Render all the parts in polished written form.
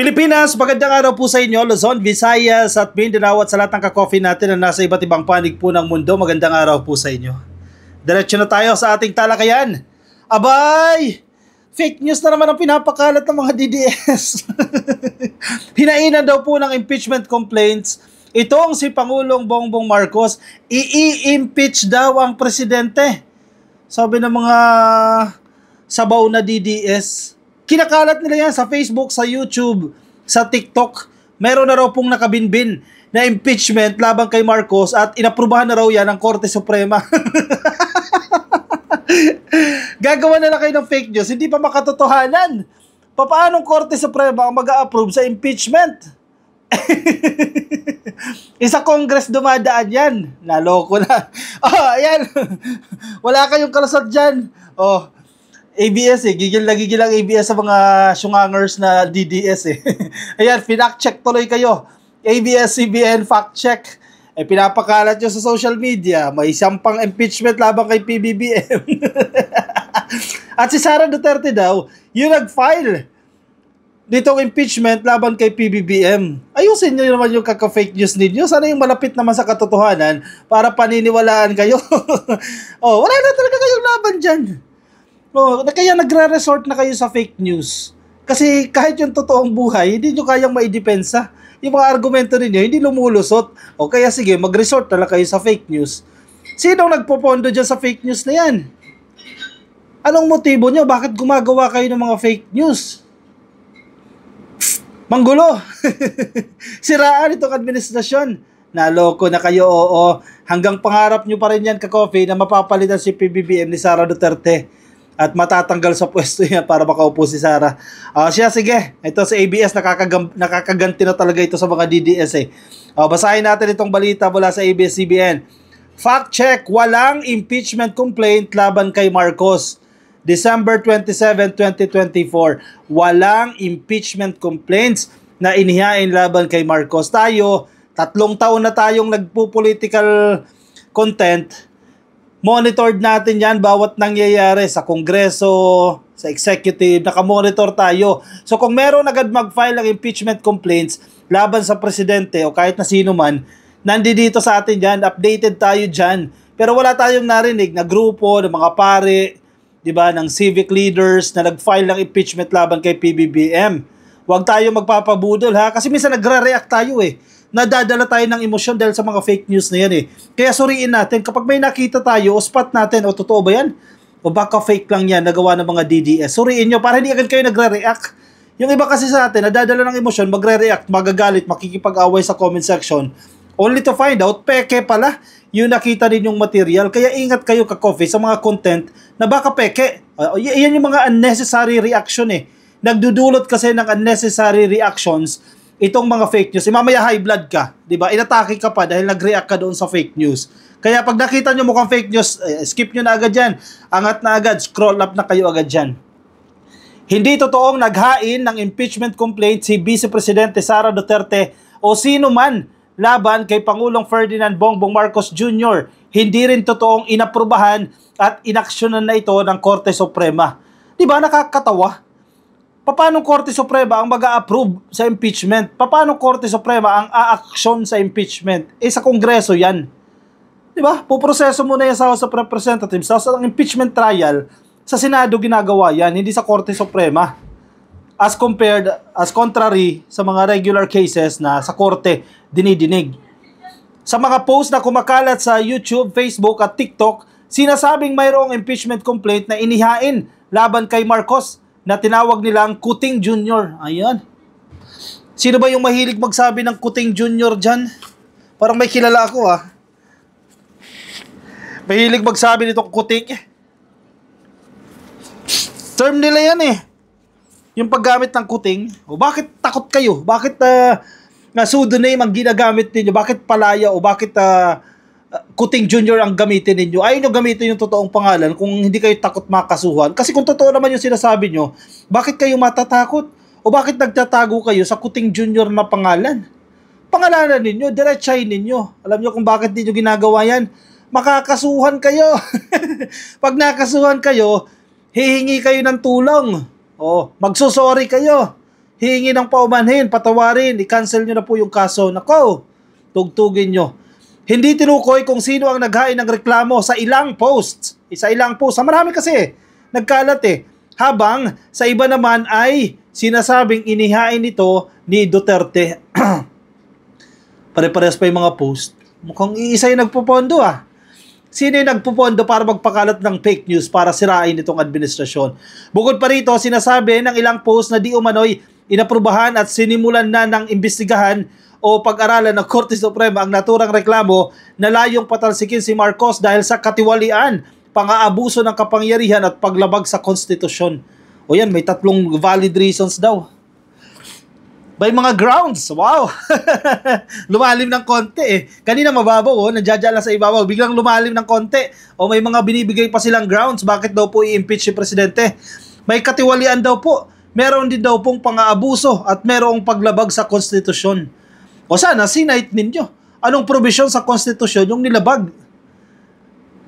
Pilipinas, magandang araw po sa inyo, Luzon, Visayas at Mindanao at sa lahat ng ka-coffee natin na nasa iba't ibang panig po ng mundo. Magandang araw po sa inyo. Diretso na tayo sa ating talakayan. Abay! Fake news na naman ang pinapakalat ng mga DDS. Hinainan daw po ng impeachment complaints itong si Pangulong Bongbong Marcos, i-impeach daw ang presidente. Sabi ng mga sabaw na DDS. Kinakalat nila yan sa Facebook, sa YouTube, sa TikTok. Meron na raw pong nakabinbin na impeachment laban kay Marcos at inaprubahan na raw yan ng Korte Suprema. Gagawa na lang kayo ng fake news, hindi pa makatotohanan. Paano Korte Suprema ang mag-a-approve sa impeachment? Isa Congress dumadaan yan. Naloko na. Ayan. Wala kayong kalusot dyan. ABS gigil na gigil ang ABS sa mga syungangers na DDS Ayan, fact-check tuloy kayo. ABS-CBN fact-check. Pinapakalat nyo sa social media. May sampang impeachment laban kay PBBM. At si Sara Duterte daw, yung nag-file ditong impeachment laban kay PBBM. Ayusin nyo naman yung kaka-fake news ninyo. Sana yung malapit naman sa katotohanan para paniniwalaan kayo. Wala na talaga kayong laban dyan. Kaya nagre-resort na kayo sa fake news. Kasi kahit yung totoong buhay, hindi nyo kayang maidepensa. Yung mga argumento ninyo, hindi lumulusot. Kaya sige, mag-resort na kayo sa fake news. Sinong nagpopondo dyan sa fake news na yan? Anong motibo nyo? Bakit gumagawa kayo ng mga fake news? Manggulo. Siraan itong administrasyon. Naloko na kayo, Hanggang pangarap nyo pa rin yan, ka-coffee, na mapapalitan si PBBM ni Sara Duterte. At matatanggal sa pwesto yan para makaupo si Sara. Sige. Ito sa ABS, nakakaganti na talaga ito sa mga DDS basahin natin itong balita mula sa ABS-CBN. Fact check, walang impeachment complaint laban kay Marcos. December 27, 2024. Walang impeachment complaints na inihain laban kay Marcos. Tayo, 3 taon na tayong nagpo-political content. Monitored natin yan bawat nangyayari sa Kongreso, sa Executive, nakamonitor tayo. So kung meron agad mag-file ng impeachment complaints laban sa presidente o kahit na sino man, nandito sa atin dyan, updated tayo dyan. Pero wala tayong narinig na grupo ng mga pare, diba, ng civic leaders na nag-file ng impeachment laban kay PBBM. Huwag tayo magpapabudol kasi minsan nagre-react tayo nadadala tayo ng emosyon dahil sa mga fake news na yan Kaya suriin natin, kapag may nakita tayo, spot natin, totoo ba yan? O baka fake lang yan, nagawa ng mga DDS. Suriin nyo, para hindi agad kayo nagre-react. Yung iba kasi sa atin, nadadala ng emosyon, magre-react, magagalit, makikipag-away sa comment section, only to find out, peke pala, yung nakita ninyong material. Kaya ingat kayo, ka-coffee, sa mga content na baka peke. Yan yung mga unnecessary reaction Nagdudulot kasi ng unnecessary reactions itong mga fake news. Mamaya high blood ka, di ba? Inatake ka pa dahil nag-react ka doon sa fake news. Kaya pag nakita nyo mukhang fake news, skip nyo na agad yan. Angat na agad, scroll up na kayo agad dyan. Hindi totoong naghain ng impeachment complaint si Vice Presidente Sara Duterte o sino man laban kay Pangulong Ferdinand Bongbong Marcos Jr. Hindi rin totoong inaprubahan at inaksyonan na ito ng Korte Suprema. Di ba nakakatawa? Paano Korte Suprema ang mag-a-approve sa impeachment? Paano Korte Suprema ang a-aksyon sa impeachment? Sa Kongreso yan. Di ba? Puproseso muna yan sa House of Representatives. Sa impeachment trial, sa Senado ginagawa yan, hindi sa Korte Suprema. As contrary sa mga regular cases na sa Korte dinidinig. Sa mga post na kumakalat sa YouTube, Facebook at TikTok, sinasabing mayroong impeachment complaint na inihain laban kay Marcos na tinawag nilang Kuting Jr. Ayan. Sino ba yung mahilig magsabi ng Kuting Jr. dyan? Parang may kilala ako Mahilig magsabi nitong Kuting. Term nila yan Yung paggamit ng Kuting. Bakit takot kayo? Bakit pseudonym ang ginagamit ninyo? Bakit Palaya o bakit Kuting Jr. ang gamitin ninyo? Ayaw nyo gamitin yung totoong pangalan kung hindi kayo takot makasuhan. Kasi kung totoo naman yung sinasabi nyo, bakit kayo matatakot? O bakit nagtatago kayo sa Kuting Jr. na pangalan? Pangalanan ninyo, diretsahin ninyo. Alam nyo kung bakit ninyo ginagawa yan? Makakasuhan kayo. Pag nakasuhan kayo, hihingi kayo ng tulong. Magsusorry kayo. hihingi ng paumanhin, patawarin, i-cancel nyo na po yung kaso. Nako, tugtugin nyo. Hindi tinukoy kung sino ang naghain ng reklamo sa ilang posts. Sa ilang posts. Sa marami kasi, nagkalat eh. Habang sa iba naman ay sinasabing inihain ito ni Duterte. Pare-pares pa yung mga post. Mukhang iisa yung nagpupondo ah. Sino yung nagpupondo para magpakalat ng fake news para sirain itong administrasyon? Bukod pa rito, sinasabi ng ilang post na di umano'y inaprubahan at sinimulan na ng imbestigahan o pag-aralan ng Korte Suprema ang naturang reklamo na layong patalsikin si Marcos dahil sa katiwalian, pang-aabuso ng kapangyarihan at paglabag sa konstitusyon. O yan, may 3 valid reasons daw. May mga grounds. Wow! Lumalim ng konti eh. Kanina mababaw, nandiyan lang sa ibabaw. Biglang lumalim ng konti. O may mga binibigay pa silang grounds. Bakit daw po i-impeach si Presidente? May katiwalian daw po. Meron din daw pong pang-aabuso at merong paglabag sa konstitusyon. O sana, sinite ninyo. Anong provision sa konstitusyon yung nilabag?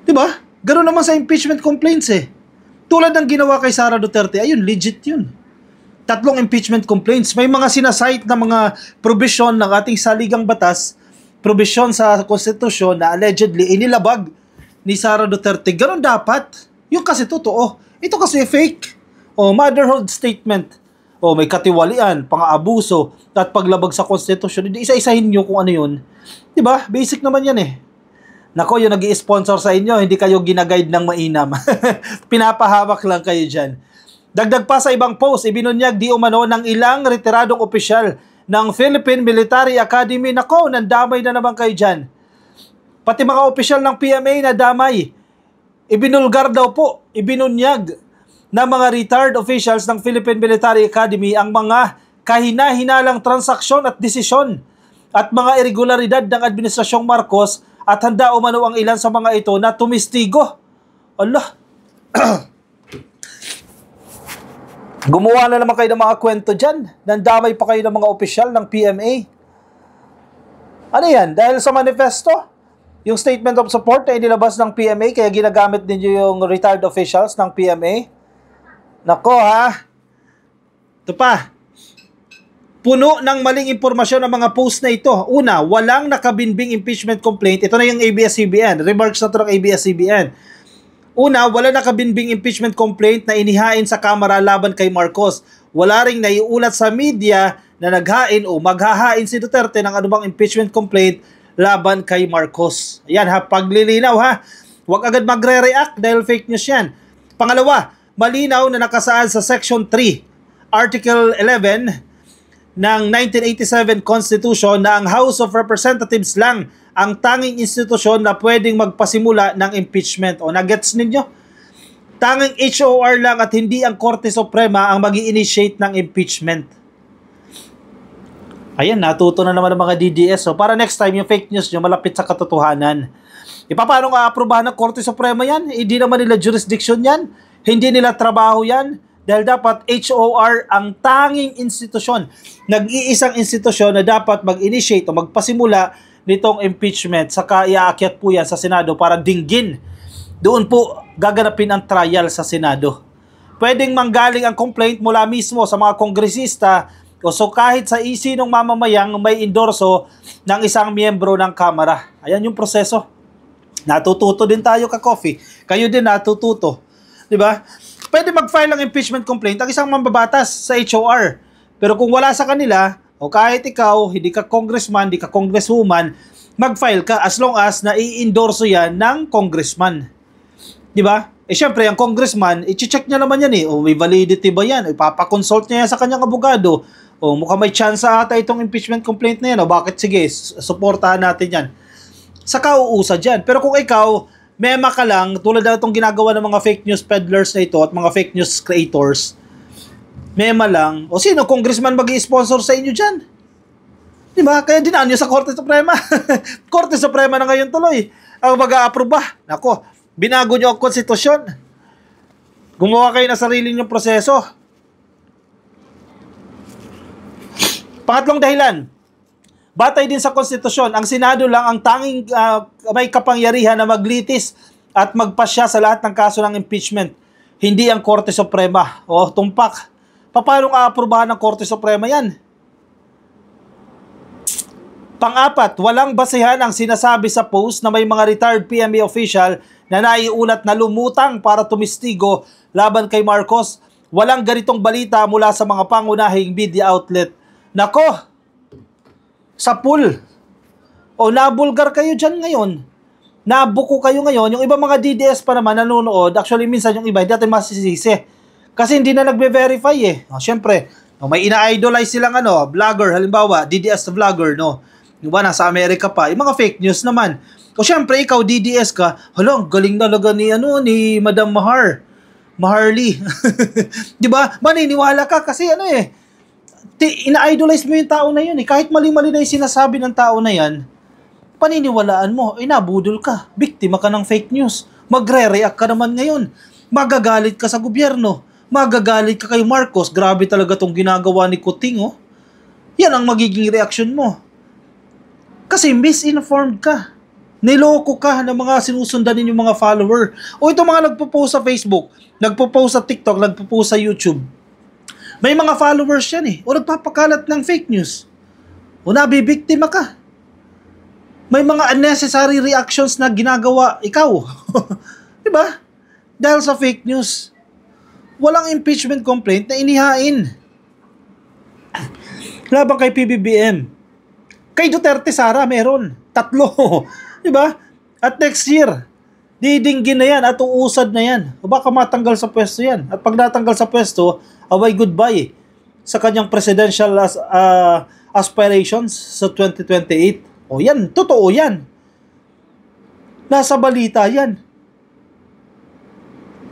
Diba? Ganoon naman sa impeachment complaints eh. Tulad ng ginawa kay Sara Duterte, ayun, legit yun. 3 impeachment complaints. May mga sinasite na mga provision ng ating saligang batas, provision sa konstitusyon na allegedly inilabag ni Sara Duterte. Ganoon dapat. Yung kasi totoo. Ito kasi fake. O motherhood statement. O may katiwalian, pang-aabuso, at paglabag sa konstitusyon. Hindi isa-isahin nyo kung ano yun. Diba? Basic naman yan eh. Nako, yung nag-i-sponsor sa inyo, hindi kayo ginaguide ng mainam. Pinapahamak lang kayo dyan. Dagdag pa sa ibang post, ibinunyag di umano ng ilang retiradong opisyal ng Philippine Military Academy. Nako, nandamay na naman kayo dyan. Pati mga opisyal ng PMA na damay. Ibinulgar daw po, ibinunyag ng mga retired officials ng Philippine Military Academy ang mga kahina-hinalang transaksyon at desisyon at mga irregularidad ng Administrasyong Marcos at handa umano ang ilan sa mga ito na tumistigo. Allah! Gumawa na naman kayo ng mga kwento dyan. Nandamay pa kayo ng mga opisyal ng PMA. Ano yan? Dahil sa manifesto? Yung statement of support na inilabas ng PMA kaya ginagamit ninyo yung retired officials ng PMA? Nako ha? Ito pa. Puno ng maling impormasyon ang mga post na ito. Una, walang nakabinbing impeachment complaint. Ito na yung ABS-CBN. Remarks na ito ng ABS-CBN. Una, wala nakabinbing impeachment complaint na inihain sa Kamara laban kay Marcos. Wala ring naiulat sa media na naghain o maghahain si Duterte ng anumang impeachment complaint laban kay Marcos. Ayan ha, paglilinaw ha. Huwag agad magre-react dahil fake news yan. Pangalawa, malinaw na nakasaad sa Section 3, Article 11 ng 1987 Constitution na ang House of Representatives lang ang tanging institusyon na pwedeng magpasimula ng impeachment. O nagets ninyo? Tanging HOR lang at hindi ang Korte Suprema ang mag-i-initiate ng impeachment. Ayan, natuto na naman ng mga DDS. So para next time yung fake news nyo malapit sa katotohanan. Paano nga aprobahan ng Korte Suprema yan? Hindi naman nila jurisdiction yan. Hindi nila trabaho yan. Dahil dapat HOR ang tanging institusyon. Nag-iisang institusyon na dapat mag-initiate o magpasimula nitong impeachment. Saka iaakyat po yan sa Senado para dinggin. Doon po gaganapin ang trial sa Senado. Pwedeng manggaling ang complaint mula mismo sa mga kongresista o so kahit sa sinong mamamayang may endorso ng isang miyembro ng Kamara. Ayan yung proseso. Natututo din tayo ka-coffee. Kayo din natututo. Diba? Pwede mag-file ng impeachment complaint ang isang mambabatas sa HOR. Pero kung wala sa kanila, o kahit ikaw, hindi ka congressman, hindi ka congresswoman, mag-file ka as long as na i-endorso yan ng congressman. Diba? Syempre, ang congressman, i-check niya naman yan eh. O may validity ba yan? Ipapakonsult niya yan sa kanyang abogado. O mukhang may chance ata itong impeachment complaint na yan. O bakit? Sige, supportahan natin yan. Saka uusa dyan. Pero kung ikaw, mema ka lang, tulad na itong ginagawa ng mga fake news peddlers na ito at mga fake news creators, mema lang, o sino congressman mag-i-sponsor sa inyo dyan? Diba? Kaya dinaan nyo sa Korte Suprema. Korte Suprema na ngayon tuloy. Ang mag-a-aproba. Nako, binago nyo ang konstitusyon. Gumawa kayo na sarili nyong proseso. Pangatlong dahilan, batay din sa konstitusyon, ang Senado lang ang tanging may kapangyarihan na maglitis at magpasya sa lahat ng kaso ng impeachment. Hindi ang Korte Suprema. O tumpak. Paano aaprubahan ng Korte Suprema yan? Pang-apat, walang basehan ang sinasabi sa post na may mga retired PMA official na naiulat na lumutang para tumistigo laban kay Marcos. Walang ganitong balita mula sa mga pangunahing media outlet. Nako, sa pool. O nabulgar kayo dyan ngayon. Nabuko kayo ngayon. Yung iba mga DDS pa naman nanonood. Actually, minsan yung iba, hindi natin masisisi. Kasi hindi na nagbe-verify eh. Siyempre, may ina-idolize silang vlogger. Halimbawa, DDS na vlogger, no? Yung ba, nasa Amerika pa. Yung mga fake news naman. O siyempre, ikaw DDS ka, hala, galing talaga ni Madam Maharly. Di ba? Maniniwala ka kasi ina-idolize mo yung tao na yun eh. Kahit mali-mali na yung sinasabi ng tao na yan, paniniwalaan mo, nabudol ka. Biktima ka ng fake news. Magre-react ka naman ngayon. Magagalit ka sa gobyerno. Magagalit ka kay Marcos. Grabe talaga tong ginagawa ni Kuting, oh. Yan ang magiging reaction mo. Kasi misinformed ka. Niloko ka ng mga sinusundan ninyong mga follower. O itong mga nagpo-post sa Facebook, nagpo-post sa TikTok, nagpo-post sa YouTube. May mga followers yan eh. O nagpapakalat ng fake news. O nabibiktima ka. May mga unnecessary reactions na ginagawa ikaw. Diba? Dahil sa fake news. Walang impeachment complaint na inihain. Laban kay PBBM. Kay Duterte, Sara, meron. 3. Diba? At next year, didinggin na yan at uusad na yan. O baka matanggal sa pwesto yan. At pag natanggal sa pwesto, away goodbye sa kanyang presidential aspirations sa 2028. O yan, totoo yan. Nasa balita yan.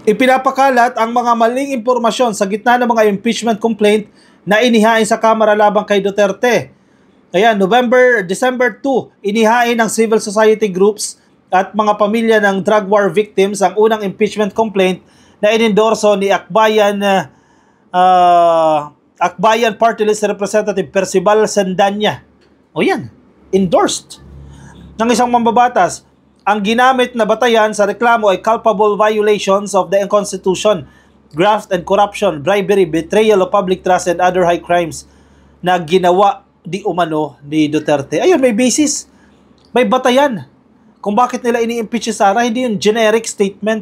Ipinapakalat ang mga maling impormasyon sa gitna ng mga impeachment complaint na inihain sa Kamara laban kay Duterte. Ayan, December 2, inihain ng civil society groups at mga pamilya ng drug war victims ang unang impeachment complaint na inendorso ni Akbayan Party List Representative Percival Sandanya. O yan, endorsed ng isang mambabatas. Ang ginamit na batayan sa reklamo ay culpable violations of the Constitution, graft and corruption, bribery, betrayal of public trust, and other high crimes na ginawa di umano ni Duterte. Ayun, may basis. May batayan. Kung bakit nila ini-impeach si Sara, hindi yung generic statement.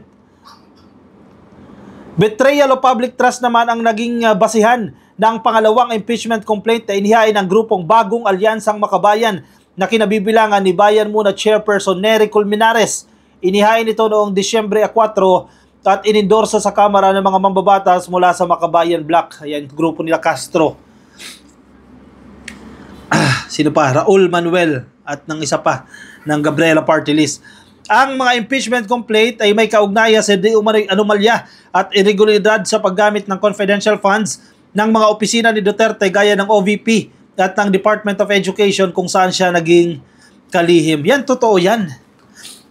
Betrayal of public trust naman ang naging basihan ng pangalawang impeachment complaint na inihain ng grupong Bagong Alyansang Makabayan na kinabibilangan ni Bayan Muna Chairperson Nery Colmenares. Inihain ito noong Disyembre 4 at inendorso sa Kamara ng mga mambabatas mula sa Makabayan Bloc. Ayan, grupo nila Castro. Sino pa? Raul Manuel at ng isa pa ng Gabriela Party List. Ang mga impeachment complaint ay may kaugnayan sa di umano'y anomalya at irregularidad sa paggamit ng confidential funds ng mga opisina ni Duterte gaya ng OVP at ng Department of Education kung saan siya naging kalihim. Yan, totoo yan.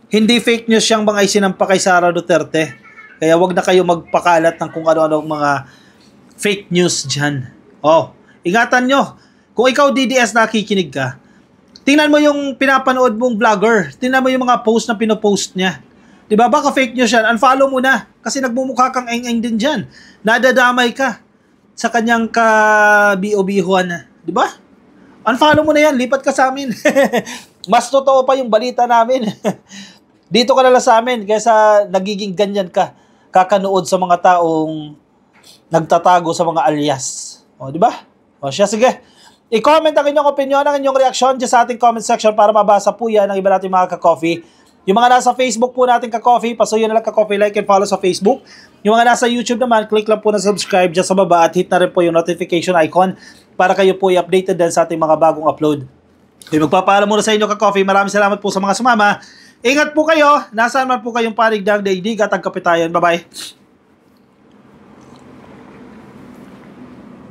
Hindi fake news siyang mga isinampa kay Sara Duterte. Kaya wag na kayo magpakalat ng kung ano-ano mga fake news dyan. Ingatan nyo. Kung ikaw DDS nakikinig ka, tingnan mo yung pinapanood mong vlogger. Tingnan mo yung mga post na pinopost niya. Diba? Baka fake news yan. Unfollow mo na. Kasi nagmumukha kang eng-eng din dyan. Nadadamay ka sa kanyang ka-BO-BO-han. Diba? Unfollow mo na yan. Lipat ka sa amin. Mas totoo pa yung balita namin. Dito ka nalang sa amin kaysa nagiging ganyan ka. Kakanood sa mga taong nagtatago sa mga alias. Diba? Siya, sige. I-comment ang inyong opinion, ang inyong reaksyon dyan sa ating comment section para mabasa po yan ng iba natin mga ka-coffee. Yung mga nasa Facebook po natin ka-coffee, pasuyo na lang ka-coffee, like and follow sa Facebook. Yung mga nasa YouTube naman, click lang po na subscribe dyan sa baba at hit na rin po yung notification icon para kayo po i-updated din sa ating mga bagong upload. Magpapaalam muna sa inyo ka-coffee. Maraming salamat po sa mga sumama. Ingat po kayo. Nasaan man po kayong panig ng daigdig at ang kapitayan. Bye-bye.